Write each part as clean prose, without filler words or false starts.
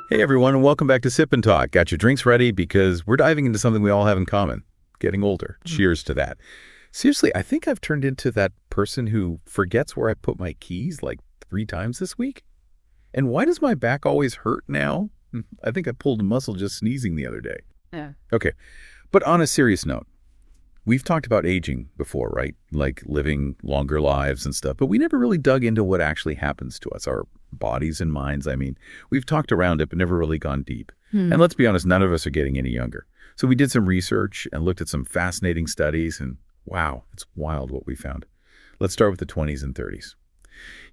Hey everyone, and welcome back to Sip and Talk. Got your drinks ready because we're diving into something we all have in common, getting older. Cheers to that. Seriously, I think I've turned into that person who forgets where I put my keys like 3 times this week. And why does my back always hurt now? I think I pulled a muscle just sneezing the other day. Yeah. Okay, but on a serious note, we've talked about aging before, right? Like living longer lives and stuff, but we never really dug into what actually happens to us, our bodies and minds. I mean, we've talked around it, but never really gone deep. And let's be honest, none of us are getting any younger. So we did some research and looked at some fascinating studies, and wow, it's wild what we found. Let's start with the 20s and 30s.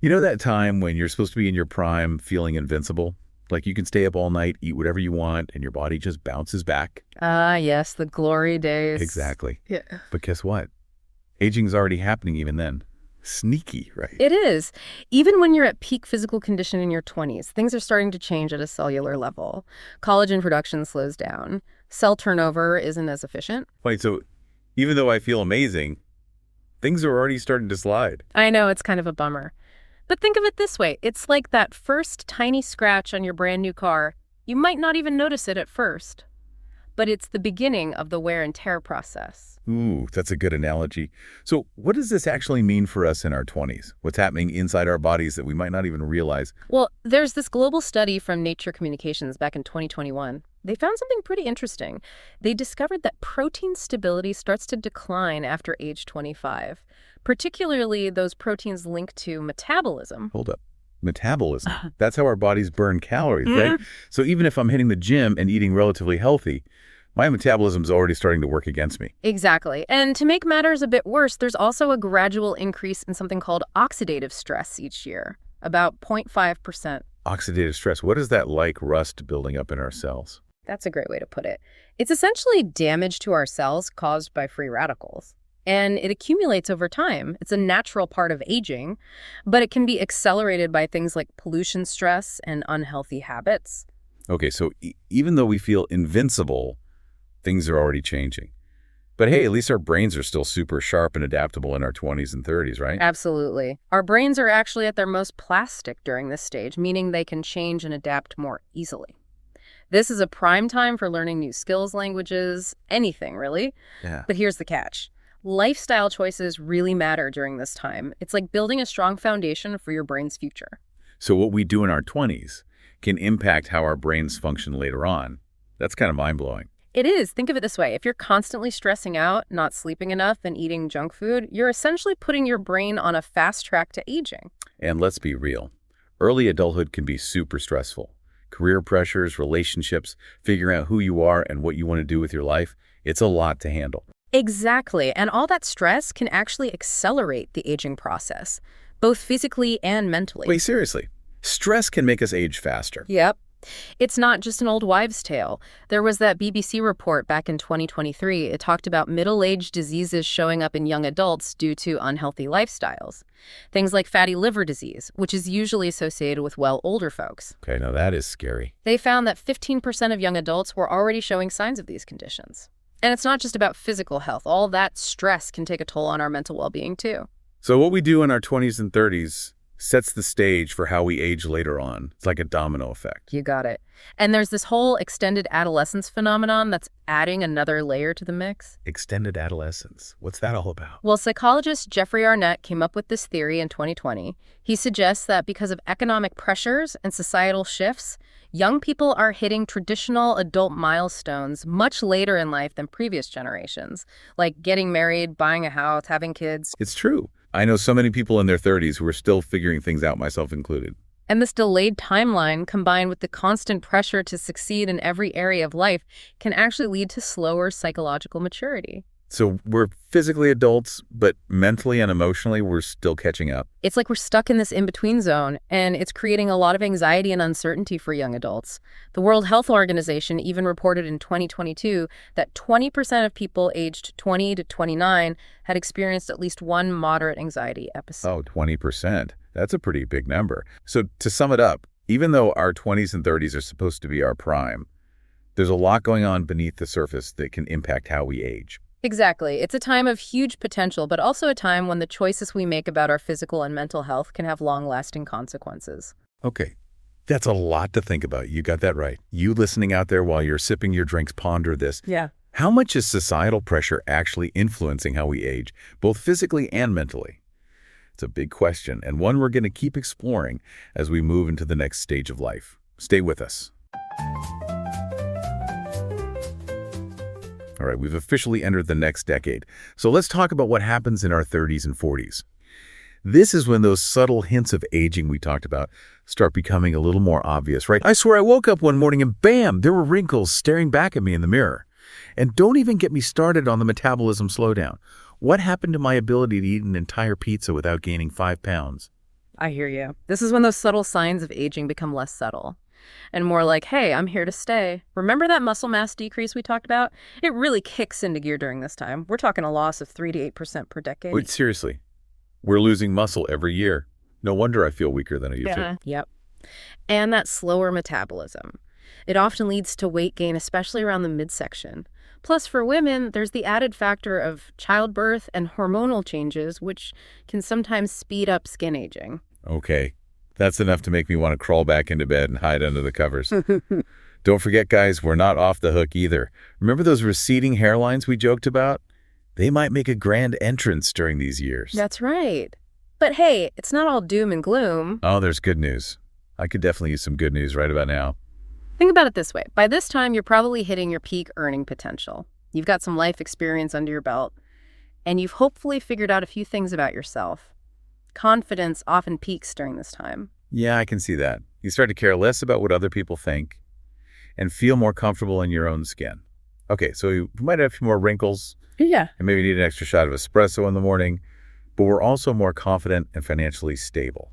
You know that time when you're supposed to be in your prime feeling invincible? Like you can stay up all night, eat whatever you want, and your body just bounces back? Yes, the glory days. Exactly. Yeah. But guess what? Aging's already happening even then. Sneaky, right? It is. Even when you're at peak physical condition in your 20s, things are starting to change at a cellular level. Collagen production slows down. Cell turnover isn't as efficient. Wait, so even though I feel amazing, things are already starting to slide. I know, it's kind of a bummer. But think of it this way. It's like that first tiny scratch on your brand new car. You might not even notice it at first, but it's the beginning of the wear and tear process. Ooh, that's a good analogy. So what does this actually mean for us in our 20s? What's happening inside our bodies that we might not even realize? Well, there's this global study from Nature Communications back in 2021. They found something pretty interesting. They discovered that protein stability starts to decline after age 25, particularly those proteins linked to metabolism. Hold up. Metabolism. That's how our bodies burn calories, right? So even if I'm hitting the gym and eating relatively healthy, my metabolism's already starting to work against me. Exactly. And to make matters a bit worse, there's also a gradual increase in something called oxidative stress each year, about 0.5%. Oxidative stress. What is that like rust building up in our cells? That's a great way to put it. It's essentially damage to our cells caused by free radicals. And it accumulates over time. It's a natural part of aging, but it can be accelerated by things like pollution stress and unhealthy habits. Okay, so even though we feel invincible, things are already changing. But hey, at least our brains are still super sharp and adaptable in our 20s and 30s, right? Absolutely. Our brains are actually at their most plastic during this stage, meaning they can change and adapt more easily. This is a prime time for learning new skills, languages, anything, really. Yeah. But here's the catch. Lifestyle choices really matter during this time. It's like building a strong foundation for your brain's future. So what we do in our 20s can impact how our brains function later on. That's kind of mind-blowing. It is. Think of it this way. If you're constantly stressing out, not sleeping enough, and eating junk food, you're essentially putting your brain on a fast track to aging. And let's be real. Early adulthood can be super stressful. Career pressures, relationships, figuring out who you are and what you want to do with your life. It's a lot to handle. Exactly. And all that stress can actually accelerate the aging process, both physically and mentally. Wait, seriously? Stress can make us age faster. Yep. It's not just an old wives' tale. There was that BBC report back in 2023. It talked about middle-aged diseases showing up in young adults due to unhealthy lifestyles. Things like fatty liver disease, which is usually associated with, well, older folks. Okay, now that is scary. They found that 15% of young adults were already showing signs of these conditions. And it's not just about physical health. All that stress can take a toll on our mental well-being, too. So what we do in our 20s and 30s sets the stage for how we age later on. It's like a domino effect. You got it. And there's this whole extended adolescence phenomenon that's adding another layer to the mix. Extended adolescence. What's that all about? Well, psychologist Jeffrey Arnett came up with this theory in 2020. He suggests that because of economic pressures and societal shifts, young people are hitting traditional adult milestones much later in life than previous generations, like getting married, buying a house, having kids. It's true. I know so many people in their 30s who are still figuring things out, myself included. And this delayed timeline, combined with the constant pressure to succeed in every area of life, can actually lead to slower psychological maturity. So we're physically adults, but mentally and emotionally, we're still catching up. It's like we're stuck in this in-between zone, and it's creating a lot of anxiety and uncertainty for young adults. The World Health Organization even reported in 2022 that 20% of people aged 20 to 29 had experienced at least one moderate anxiety episode. Oh, 20%. That's a pretty big number. So to sum it up, even though our 20s and 30s are supposed to be our prime, there's a lot going on beneath the surface that can impact how we age. Exactly. It's a time of huge potential, but also a time when the choices we make about our physical and mental health can have long-lasting consequences. Okay, That's a lot to think about. You got that right. You listening out there while you're sipping your drinks, ponder this. Yeah. How much is societal pressure actually influencing how we age, both physically and mentally? It's a big question, and one we're going to keep exploring as we move into the next stage of life. Stay with us. All right, we've officially entered the next decade. So let's talk about what happens in our 30s and 40s. This is when those subtle hints of aging we talked about start becoming a little more obvious, right? I swear I woke up one morning and bam, there were wrinkles staring back at me in the mirror. And don't even get me started on the metabolism slowdown. What happened to my ability to eat an entire pizza without gaining 5 pounds? I hear you. This is when those subtle signs of aging become less subtle and more like, hey, I'm here to stay. Remember that muscle mass decrease we talked about? It really kicks into gear during this time. We're talking a loss of 3 to 8% per decade. Wait, seriously? We're losing muscle every year. No wonder I feel weaker than I used to. Yep. And that slower metabolism. It often leads to weight gain, especially around the midsection. Plus, for women, there's the added factor of childbirth and hormonal changes, which can sometimes speed up skin aging. Okay. That's enough to make me want to crawl back into bed and hide under the covers. Don't forget, guys, we're not off the hook either. Remember those receding hairlines we joked about? They might make a grand entrance during these years. That's right. But hey, it's not all doom and gloom. Oh, there's good news. I could definitely use some good news right about now. Think about it this way. By this time, you're probably hitting your peak earning potential. You've got some life experience under your belt, and you've hopefully figured out a few things about yourself. Confidence often peaks during this time. Yeah, I can see that. You start to care less about what other people think and feel more comfortable in your own skin. Okay, so you might have a few more wrinkles. Yeah. And maybe need an extra shot of espresso in the morning, but we're also more confident and financially stable.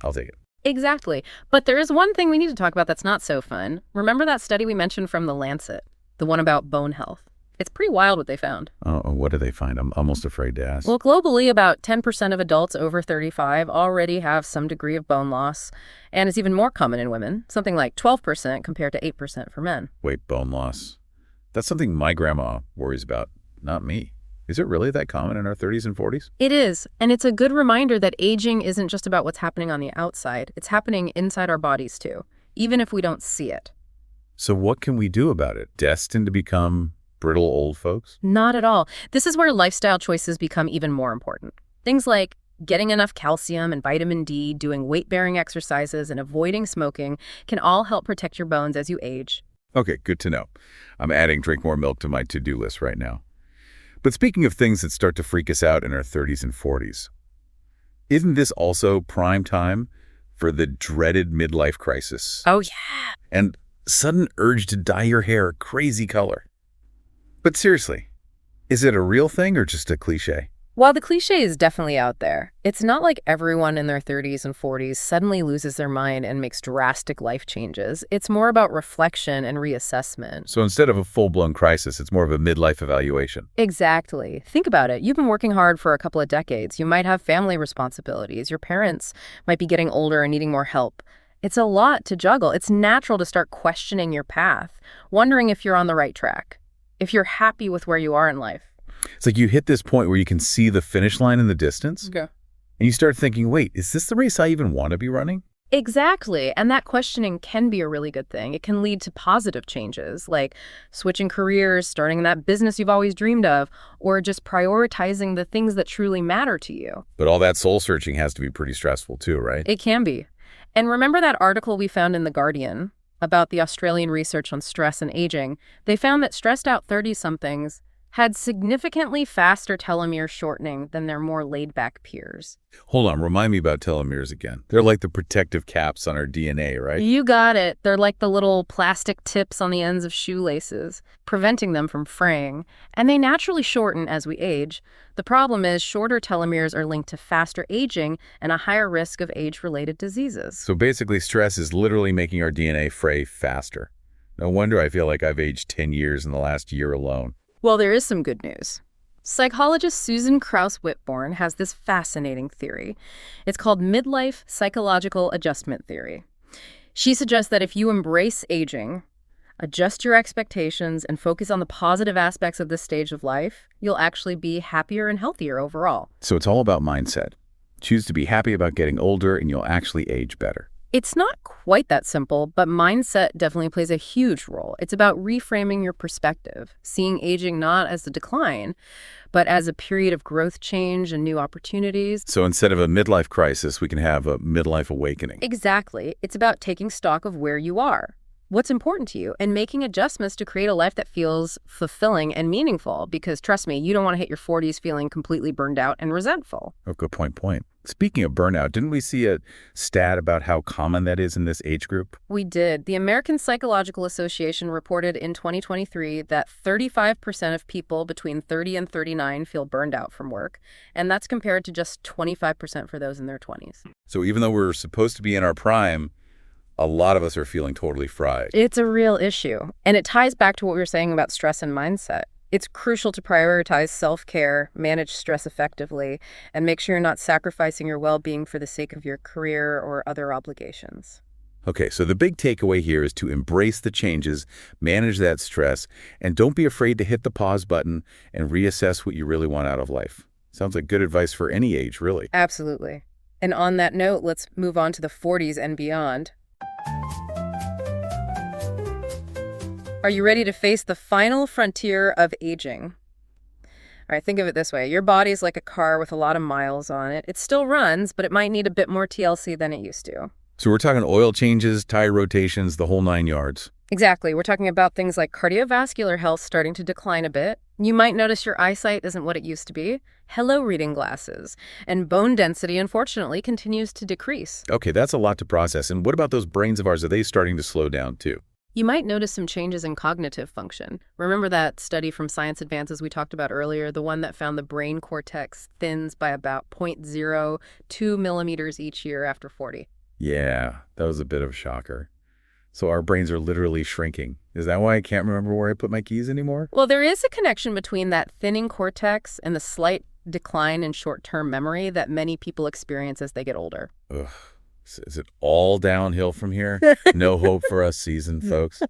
I'll take it. Exactly. But there is one thing we need to talk about that's not so fun. Remember that study we mentioned from The Lancet? The one about bone health? It's pretty wild what they found. Oh, what did they find? I'm almost afraid to ask. Well, globally, about 10% of adults over 35 already have some degree of bone loss, and it's even more common in women, something like 12% compared to 8% for men. Wait, bone loss? That's something my grandma worries about, not me. Is it really that common in our 30s and 40s? It is, and it's a good reminder that aging isn't just about what's happening on the outside. It's happening inside our bodies, too, even if we don't see it. So what can we do about it? Destined to become brittle old folks? Not at all. This is where lifestyle choices become even more important. Things like getting enough calcium and vitamin D, doing weight-bearing exercises, and avoiding smoking can all help protect your bones as you age. Okay, good to know. I'm adding drink more milk to my to-do list right now. But speaking of things that start to freak us out in our 30s and 40s, isn't this also prime time for the dreaded midlife crisis? Oh, yeah. And sudden urge to dye your hair a crazy color. But seriously, is it a real thing or just a cliche? While the cliche is definitely out there, it's not like everyone in their 30s and 40s suddenly loses their mind and makes drastic life changes. It's more about reflection and reassessment. So instead of a full-blown crisis, it's more of a midlife evaluation. Exactly. Think about it. You've been working hard for a couple of decades. You might have family responsibilities. Your parents might be getting older and needing more help. It's a lot to juggle. It's natural to start questioning your path, wondering if you're on the right track, if you're happy with where you are in life. It's like you hit this point where you can see the finish line in the distance. Okay. And you start thinking, wait, is this the race I even want to be running? Exactly. And that questioning can be a really good thing. It can lead to positive changes, like switching careers, starting that business you've always dreamed of, or just prioritizing the things that truly matter to you. But all that soul searching has to be pretty stressful too, right? It can be. And remember that article we found in The Guardian about the Australian research on stress and aging? They found that stressed out 30-somethings had significantly faster telomere shortening than their more laid-back peers. Hold on, remind me about telomeres again. They're like the protective caps on our DNA, right? You got it. They're like the little plastic tips on the ends of shoelaces, preventing them from fraying. And they naturally shorten as we age. The problem is shorter telomeres are linked to faster aging and a higher risk of age-related diseases. So basically, stress is literally making our DNA fray faster. No wonder I feel like I've aged 10 years in the last year alone. Well, there is some good news. Psychologist Susan Krauss-Whitborn has this fascinating theory. It's called midlife psychological adjustment theory. She suggests that if you embrace aging, adjust your expectations, and focus on the positive aspects of this stage of life, you'll actually be happier and healthier overall. So it's all about mindset. Choose to be happy about getting older and you'll actually age better. It's not quite that simple, but mindset definitely plays a huge role. It's about reframing your perspective, seeing aging not as a decline, but as a period of growth, change, and new opportunities. So instead of a midlife crisis, we can have a midlife awakening. Exactly. It's about taking stock of where you are, what's important to you, and making adjustments to create a life that feels fulfilling and meaningful. Because trust me, you don't want to hit your 40s feeling completely burned out and resentful. Oh, good point. Speaking of burnout, didn't we see a stat about how common that is in this age group? We did. The American Psychological Association reported in 2023 that 35% of people between 30 and 39 feel burned out from work, and that's compared to just 25% for those in their 20s. So even though we're supposed to be in our prime, a lot of us are feeling totally fried. It's a real issue, and it ties back to what we were saying about stress and mindset. It's crucial to prioritize self-care, manage stress effectively, and make sure you're not sacrificing your well-being for the sake of your career or other obligations. Okay, so the big takeaway here is to embrace the changes, manage that stress, and don't be afraid to hit the pause button and reassess what you really want out of life. Sounds like good advice for any age, really. Absolutely. And on that note, let's move on to the 40s and beyond. Are you ready to face the final frontier of aging? All right, think of it this way. Your body's like a car with a lot of miles on it. It still runs, but it might need a bit more TLC than it used to. So we're talking oil changes, tire rotations, the whole 9 yards. Exactly. We're talking about things like cardiovascular health starting to decline a bit. You might notice your eyesight isn't what it used to be. Hello, reading glasses. And bone density, unfortunately, continues to decrease. Okay, that's a lot to process. And what about those brains of ours? Are they starting to slow down too? You might notice some changes in cognitive function. Remember that study from Science Advances we talked about earlier, the one that found the brain cortex thins by about 0.02 millimeters each year after 40? Yeah, that was a bit of a shocker. So our brains are literally shrinking. Is that why I can't remember where I put my keys anymore? Well, there is a connection between that thinning cortex and the slight decline in short-term memory that many people experience as they get older. Ugh. Is it all downhill from here? No hope for us seasoned folks?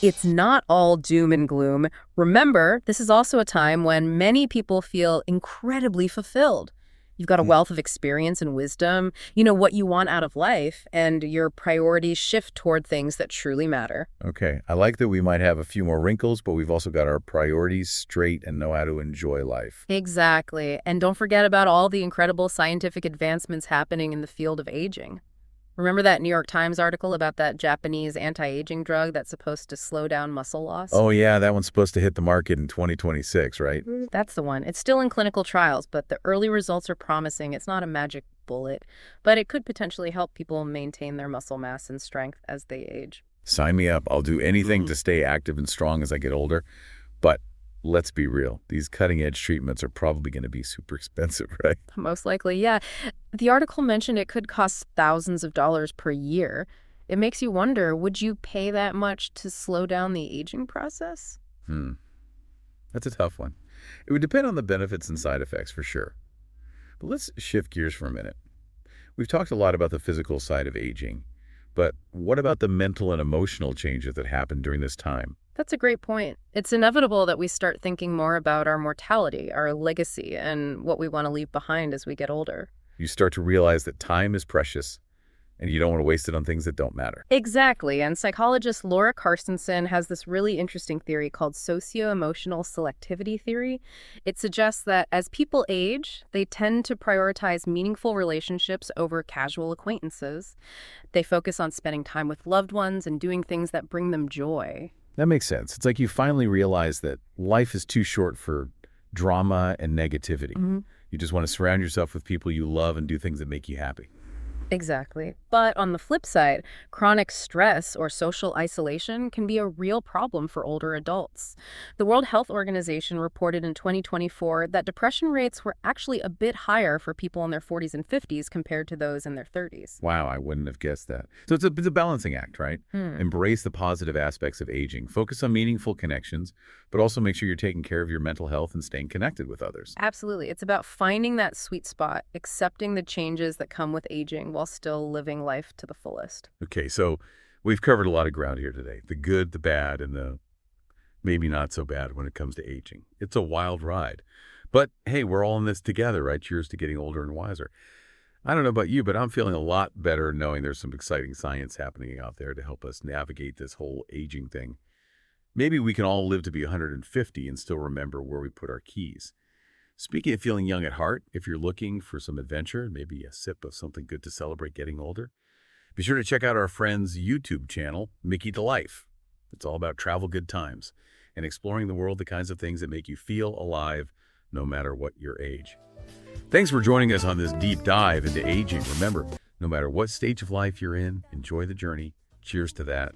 It's not all doom and gloom. Remember, this is also a time when many people feel incredibly fulfilled. You've got a wealth of experience and wisdom. You know what you want out of life, and your priorities shift toward things that truly matter. Okay, I like that we might have a few more wrinkles, but we've also got our priorities straight and know how to enjoy life. Exactly. And don't forget about all the incredible scientific advancements happening in the field of aging. Remember that New York Times article about that Japanese anti-aging drug that's supposed to slow down muscle loss? Oh, yeah, that one's supposed to hit the market in 2026, right? That's the one. It's still in clinical trials, but the early results are promising. It's not a magic bullet, but it could potentially help people maintain their muscle mass and strength as they age. Sign me up. I'll do anything to stay active and strong as I get older. But let's be real. These cutting-edge treatments are probably going to be super expensive, right? Most likely, yeah. The article mentioned it could cost thousands of dollars per year. It makes you wonder, would you pay that much to slow down the aging process? That's a tough one. It would depend on the benefits and side effects for sure. But let's shift gears for a minute. We've talked a lot about the physical side of aging, but what about the mental and emotional changes that happen during this time? That's a great point. It's inevitable that we start thinking more about our mortality, our legacy, and what we want to leave behind as we get older. You start to realize that time is precious, and you don't want to waste it on things that don't matter. Exactly. And psychologist Laura Carstensen has this really interesting theory called socio-emotional selectivity theory. It suggests that as people age, they tend to prioritize meaningful relationships over casual acquaintances. They focus on spending time with loved ones and doing things that bring them joy. That makes sense. It's like you finally realize that life is too short for drama and negativity. You just want to surround yourself with people you love and do things that make you happy. Exactly. But on the flip side, chronic stress or social isolation can be a real problem for older adults. The World Health Organization reported in 2024 that depression rates were actually a bit higher for people in their 40s and 50s compared to those in their 30s. Wow, I wouldn't have guessed that. So it's a balancing act, right? Embrace the positive aspects of aging. Focus on meaningful connections, but also make sure you're taking care of your mental health and staying connected with others. Absolutely. It's about finding that sweet spot, accepting the changes that come with aging while still living life to the fullest. Okay, so we've covered a lot of ground here today. The good, the bad, and the maybe not so bad when it comes to aging. It's a wild ride. But hey, we're all in this together, right? Cheers to getting older and wiser. I don't know about you, but I'm feeling a lot better knowing there's some exciting science happening out there to help us navigate this whole aging thing. Maybe we can all live to be 150 and still remember where we put our keys. Speaking of feeling young at heart, if you're looking for some adventure, maybe a sip of something good to celebrate getting older, be sure to check out our friend's YouTube channel, Mickytolife. It's all about travel good times and exploring the world, the kinds of things that make you feel alive no matter what your age. Thanks for joining us on this deep dive into aging. Remember, no matter what stage of life you're in, enjoy the journey. Cheers to that.